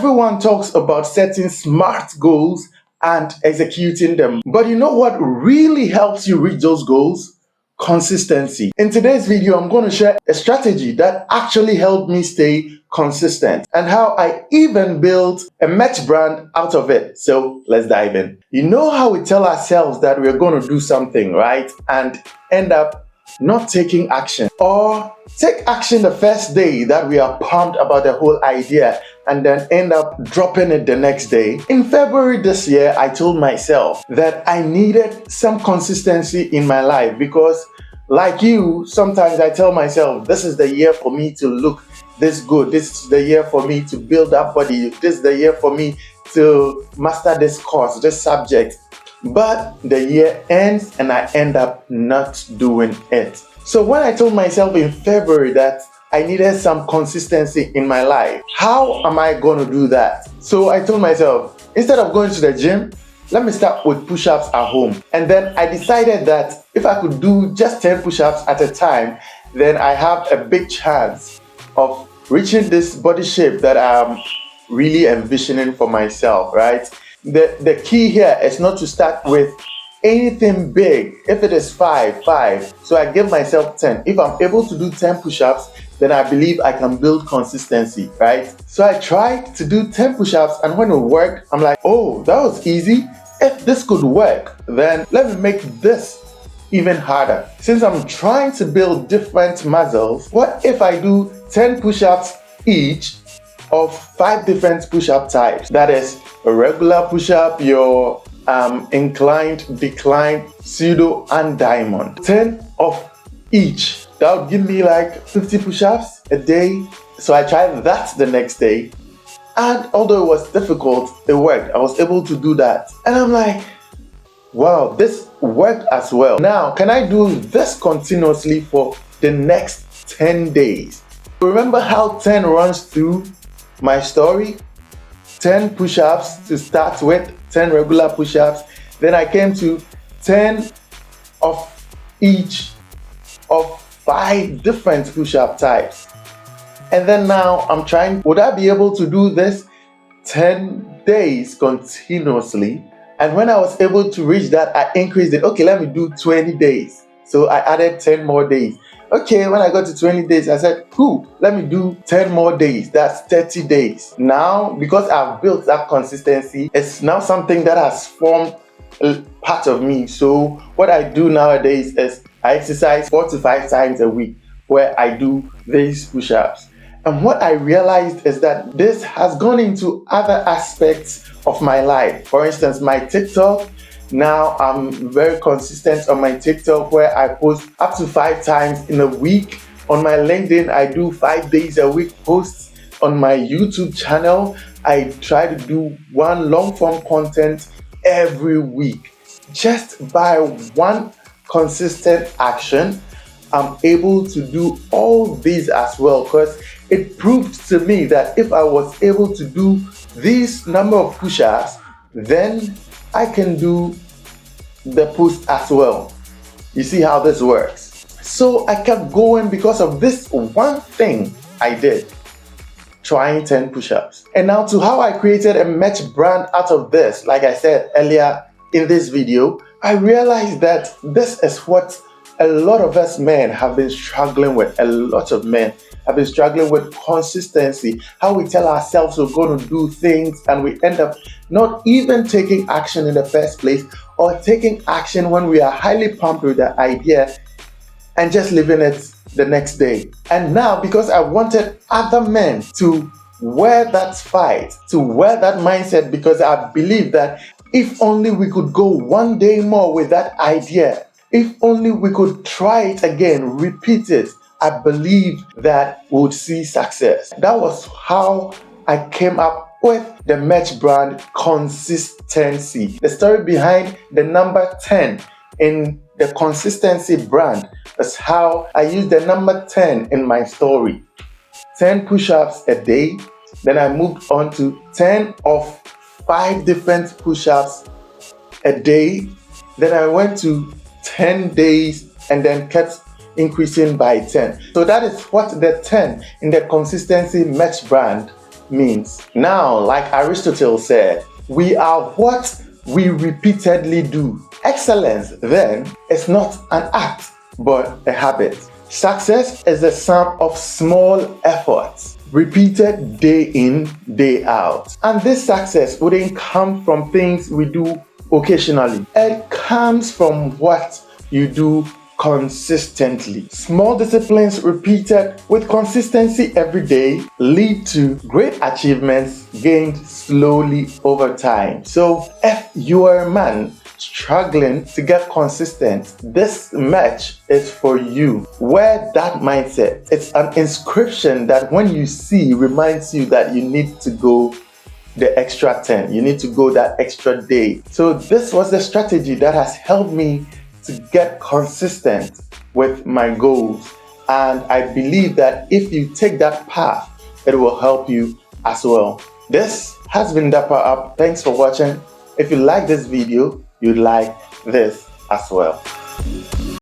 Everyone talks about setting smart goals and executing them. But you know what really helps you reach those goals? Consistency. In today's video, I'm going to share a strategy that actually helped me stay consistent and how I even built a merch brand out of it. So let's dive in. You know how we tell ourselves that we're going to do something, right? And end up not taking action, or take action the first day that we are pumped about the whole idea and then end up dropping it the next day. In February this year, I told myself that I needed some consistency in my life because, like you, sometimes I tell myself, this is the year for me to look this good. This is the year for me to build up body. This is the year for me to master this course, this subject. But the year ends and I end up not doing it. So when I told myself in February that I needed some consistency in my life, how am I going to do that? So I told myself, instead of going to the gym, let me start with push-ups at home. And then I decided that if I could do just 10 push-ups at a time, then I have a big chance of reaching this body shape that I'm really envisioning for myself, right? The key here is not to start with anything big. If it is 5. So I give myself 10. If I'm able to do 10 push-ups, then I believe I can build consistency, right? So I tried to do 10 push-ups, and when it worked, I'm like, oh, that was easy. If this could work, then let me make this even harder. Since I'm trying to build different muscles, what if I do 10 push-ups each of 5 different push-up types? That is a regular push-up, your inclined, declined, pseudo, and diamond. 10 of each. That would give me like 50 push-ups a day. So I tried that the next day, and although it was difficult, it worked. I was able to do that, and I'm like, wow, this worked as well. Now, can I do this continuously for the next 10 days? Remember how 10 runs through my story? 10 push-ups to start with, 10 regular push-ups. Then I came to 10 of each of 5 different push-up types. And then now I'm trying, would I be able to do this 10 days continuously? And when I was able to reach that, I increased it. Okay, let me do 20 days. So I added 10 more days. Okay, when I got to 20 days, I said, cool, let me do 10 more days. That's 30 days. Now, because I've built that consistency, it's now something that has formed a part of me. So what I do nowadays is I exercise 4 to 5 times a week where I do these push-ups. And what I realized is that this has gone into other aspects of my life. For instance, my TikTok. Now I'm very consistent on my TikTok where I post up to 5 times in a week. On my LinkedIn, I do 5 days a week posts. On my YouTube channel, I try to do 1 long form content every week. Just by one consistent action, I'm able to do all these as well, because it proved to me that if I was able to do this number of push-ups, then I can do the post as well. You see how this works? So I kept going because of this one thing I did, trying 10 push-ups. And now to how I created a merch brand out of this. Like I said earlier in this video, I realized that this is what a lot of us men have been struggling with. A lot of men have been struggling with consistency. How we tell ourselves we're going to do things and we end up not even taking action in the first place, or taking action when we are highly pumped with the idea and just leaving it the next day. And now, because I wanted other men to wear that fight, to wear that mindset, because I believe that if only we could go one day more with that idea, if only we could try it again, repeat it, I believe that we would see success. That was how I came up with the merch brand consistency. The story behind the number 10 in the consistency brand is how I used the number 10 in my story. 10 push-ups a day. Then I moved on to 10 of 5 different push-ups a day. Then I went to 10 days and then kept increasing by 10. So that is what the 10 in the consistency merch brand means. Now, like Aristotle said, we are what we repeatedly do. Excellence, then, is not an act, but a habit. Success is the sum of small efforts, repeated day in, day out. And this success wouldn't come from things we do occasionally. It comes from what you do consistently. Small disciplines repeated with consistency every day lead to great achievements gained slowly over time. So if you are a man struggling to get consistent, this match is for you. Wear that mindset. It's an inscription that when you see reminds you that you need to go the extra 10. You need to go that extra day. So this was the strategy that has helped me to get consistent with my goals. And I believe that if you take that path, it will help you as well. This has been Dapper Up. Thanks for watching. If you like this video, you'd like this as well.